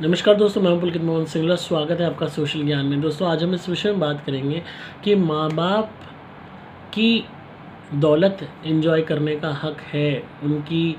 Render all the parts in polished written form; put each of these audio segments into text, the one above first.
नमस्कार दोस्तों, मैं हूं पुलकित मोहन सिंगला। स्वागत है आपका सोशल ज्ञान में। दोस्तों, आज हम इस विषय में बात करेंगे कि माँ बाप की दौलत एंजॉय करने का हक है, उनकी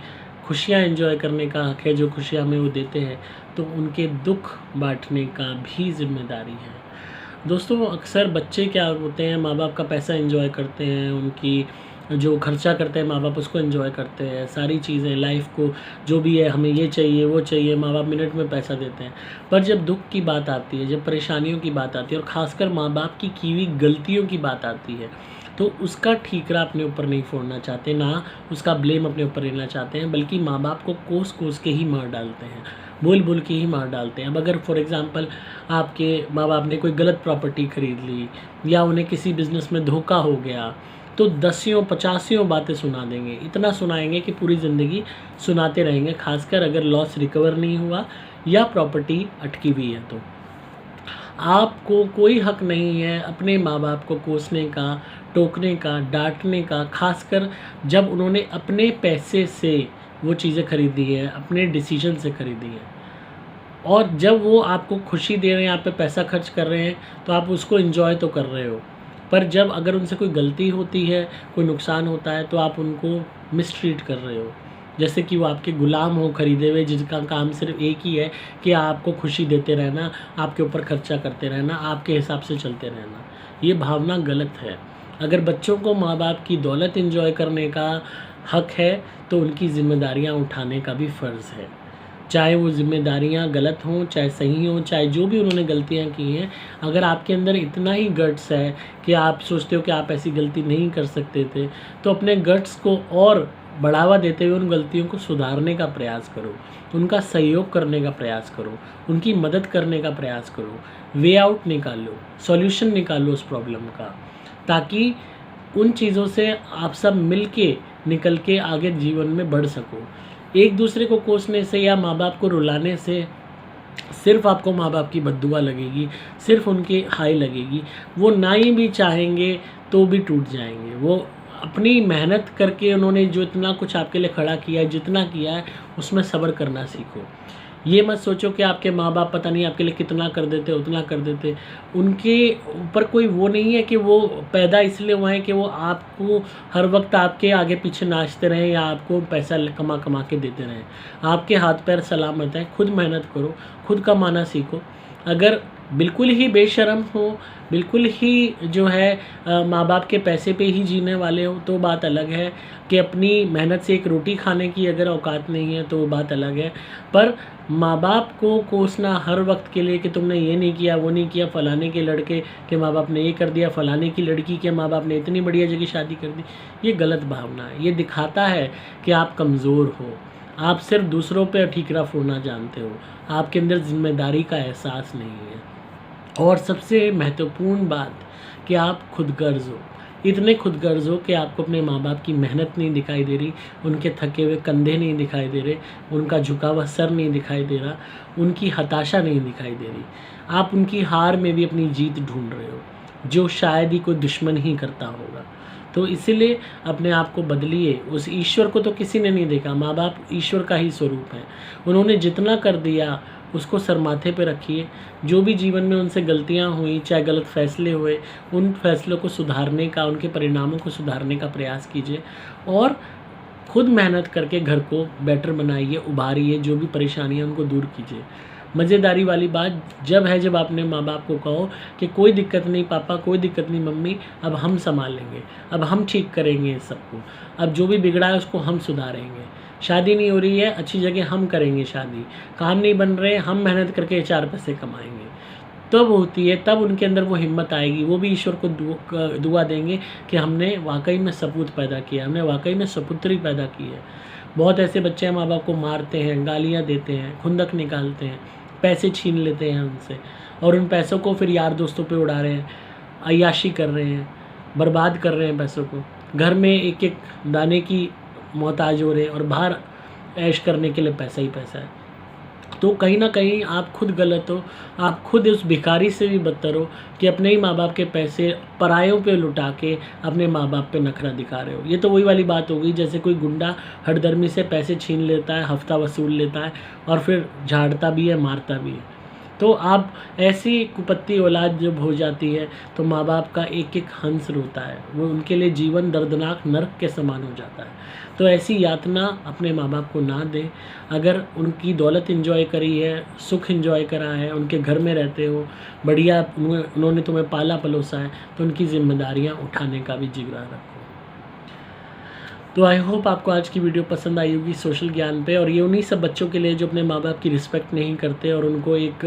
खुशियाँ एंजॉय करने का हक है, जो खुशियाँ हमें वो देते हैं, तो उनके दुख बांटने का भी जिम्मेदारी है। दोस्तों, अक्सर बच्चे क्या होते हैं, माँ बाप का पैसा एंजॉय करते हैं, उनकी जो खर्चा करते हैं माँ बाप उसको एंजॉय करते हैं, सारी चीज़ें लाइफ को जो भी है, हमें ये चाहिए वो चाहिए, माँ बाप मिनट में पैसा देते हैं। पर जब दुख की बात आती है, जब परेशानियों की बात आती है और ख़ासकर माँ बाप की हुई गलतियों की बात आती है, तो उसका ठीकरा अपने ऊपर नहीं फोड़ना चाहते, ना उसका ब्लेम अपने ऊपर लेना चाहते हैं, बल्कि माँ बाप को कोस कोस के ही मार डालते हैं, बोल बोल के ही मार डालते हैं। अब अगर फॉर एग्ज़ाम्पल आपके माँ बाप ने कोई गलत प्रॉपर्टी खरीद ली या उन्हें किसी बिज़नेस में धोखा हो गया, तो दसियों पचासियों बातें सुना देंगे, इतना सुनाएंगे कि पूरी ज़िंदगी सुनाते रहेंगे, खासकर अगर लॉस रिकवर नहीं हुआ या प्रॉपर्टी अटकी हुई है। तो आपको कोई हक नहीं है अपने माँ बाप को कोसने का, टोकने का, डांटने का, खासकर जब उन्होंने अपने पैसे से वो चीज़ें खरीदी है, अपने डिसीजन से खरीदी है। और जब वो आपको खुशी दे रहे हैं, आप पे पैसा खर्च कर रहे हैं, तो आप उसको एंजॉय तो कर रहे हो। पर जब अगर उनसे कोई गलती होती है, कोई नुकसान होता है, तो आप उनको मिसट्रीट कर रहे हो, जैसे कि वो आपके गुलाम हो खरीदे हुए, जिसका काम सिर्फ एक ही है कि आपको खुशी देते रहना, आपके ऊपर खर्चा करते रहना, आपके हिसाब से चलते रहना। ये भावना गलत है। अगर बच्चों को माँ बाप की दौलत एंजॉय करने का हक है, तो उनकी ज़िम्मेदारियाँ उठाने का भी फ़र्ज़ है। चाहे वो ज़िम्मेदारियाँ गलत हों, चाहे सही हों, चाहे जो भी उन्होंने गलतियाँ की हैं, अगर आपके अंदर इतना ही गट्स है कि आप सोचते हो कि आप ऐसी गलती नहीं कर सकते थे, तो अपने गट्स को और बढ़ावा देते हुए उन गलतियों को सुधारने का प्रयास करो, उनका सहयोग करने का प्रयास करो, उनकी मदद करने का प्रयास करो, वे आउट निकालो, सॉल्यूशन निकालो उस प्रॉब्लम का, ताकि उन चीज़ों से आप सब मिल के निकल के आगे जीवन में बढ़ सको। एक दूसरे को कोसने से या माँ बाप को रुलाने से सिर्फ आपको माँ बाप की बद्दुआ लगेगी, सिर्फ उनकी हाय लगेगी। वो ना ही भी चाहेंगे तो भी टूट जाएंगे। वो अपनी मेहनत करके उन्होंने जो इतना कुछ आपके लिए खड़ा किया है, जितना किया है, उसमें सब्र करना सीखो। ये मत सोचो कि आपके माँ बाप पता नहीं आपके लिए कितना कर देते, उतना कर देते। उनके ऊपर कोई वो नहीं है कि वो पैदा इसलिए हुए हैं कि वो आपको हर वक्त आपके आगे पीछे नाचते रहें या आपको पैसा कमा कमा के देते रहें। आपके हाथ पैर सलामत हैं, खुद मेहनत करो, खुद कमाना सीखो। अगर बिल्कुल ही बेशर्म हो, बिल्कुल ही जो है माँ बाप के पैसे पे ही जीने वाले हो, तो बात अलग है कि अपनी मेहनत से एक रोटी खाने की अगर औकात नहीं है तो बात अलग है। पर माँ बाप को कोसना हर वक्त के लिए कि तुमने ये नहीं किया, वो नहीं किया, फलाने के लड़के के माँ बाप ने ये कर दिया, फलाने की लड़की के माँ बाप ने इतनी बढ़िया जगह शादी कर दी, ये गलत भावना है। ये दिखाता है कि आप कमज़ोर हो, आप सिर्फ दूसरों पे ठीकरा फोड़ना जानते हो, आपके अंदर जिम्मेदारी का एहसास नहीं है। और सबसे महत्वपूर्ण बात कि आप खुदगर्ज़ हो, इतने खुदगर्ज़ हो कि आपको अपने माँ बाप की मेहनत नहीं दिखाई दे रही, उनके थके हुए कंधे नहीं दिखाई दे रहे, उनका झुका हुआ सर नहीं दिखाई दे रहा, उनकी हताशा नहीं दिखाई दे रही। आप उनकी हार में भी अपनी जीत ढूंढ रहे हो, जो शायद ही कोई दुश्मन ही करता होगा। तो इसीलिए अपने आप को बदलिए। उस ईश्वर को तो किसी ने नहीं देखा, माँ बाप ईश्वर का ही स्वरूप है। उन्होंने जितना कर दिया उसको सर माथे पे रखिए। जो भी जीवन में उनसे गलतियाँ हुई, चाहे गलत फैसले हुए, उन फैसलों को सुधारने का, उनके परिणामों को सुधारने का प्रयास कीजिए और खुद मेहनत करके घर को बेटर बनाइए, उभारिए, जो भी परेशानियाँ उनको दूर कीजिए। मज़ेदारी वाली बात जब है जब आपने माँ बाप को कहो कि कोई दिक्कत नहीं पापा, कोई दिक्कत नहीं मम्मी, अब हम संभाल लेंगे, अब हम ठीक करेंगे इस सबको, अब जो भी बिगड़ा है उसको हम सुधारेंगे। शादी नहीं हो रही है, अच्छी जगह हम करेंगे शादी, काम नहीं बन रहे, हम मेहनत करके 4 पैसे कमाएंगे। तब होती है, तब उनके अंदर वो हिम्मत आएगी, वो भी ईश्वर को दुआ देंगे कि हमने वाकई में सपूत पैदा किया, हमने वाकई में सपुत्री पैदा की है। बहुत ऐसे बच्चे हैं माँ बाप को मारते हैं, गालियाँ देते हैं, खुंदक निकालते हैं, पैसे छीन लेते हैं उनसे और उन पैसों को फिर यार दोस्तों पे उड़ा रहे हैं, अय्याशी कर रहे हैं, बर्बाद कर रहे हैं पैसों को। घर में एक एक दाने की मोहताज हो रहे हैं और बाहर ऐश करने के लिए पैसा ही पैसा है। तो कहीं ना कहीं आप खुद गलत हो, आप खुद उस भिखारी से भी बदतर हो कि अपने ही माँ बाप के पैसे परायों पे लुटा के अपने माँ बाप पे नखरा दिखा रहे हो। ये तो वही वाली बात हो गई जैसे कोई गुंडा हठधर्मी से पैसे छीन लेता है, हफ्ता वसूल लेता है और फिर झाड़ता भी है, मारता भी है। तो आप ऐसी कुपत्ती औलाद जब हो जाती है तो माँ बाप का एक एक हंस रोता है, वो उनके लिए जीवन दर्दनाक नरक के समान हो जाता है। तो ऐसी यातना अपने माँ बाप को ना दें। अगर उनकी दौलत एंजॉय करी है, सुख एंजॉय करा है, उनके घर में रहते हो, बढ़िया उन्होंने तुम्हें पाला पलोसा है, तो उनकी जिम्मेदारियाँ उठाने का भी जिगरा रखो। तो आई होप आपको आज की वीडियो पसंद आई होगी सोशल ज्ञान पे, और ये उन्हीं सब बच्चों के लिए जो अपने माँ बाप की रिस्पेक्ट नहीं करते और उनको एक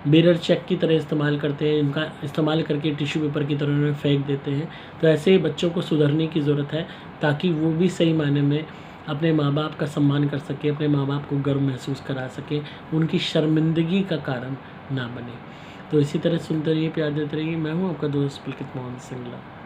मिरर चेक की तरह इस्तेमाल करते हैं, उनका इस्तेमाल करके टिश्यू पेपर की तरह उन्हें फेंक देते हैं। तो ऐसे ही बच्चों को सुधरने की ज़रूरत है ताकि वो भी सही मायने में अपने माँ बाप का सम्मान कर सके, अपने माँ बाप को गर्व महसूस करा सके, उनकी शर्मिंदगी का कारण ना बने। तो इसी तरह सुनते रहिए, प्यार देते रहिए। मैं हूँ आपका दोस्त पुलकित मोहन सिंगला।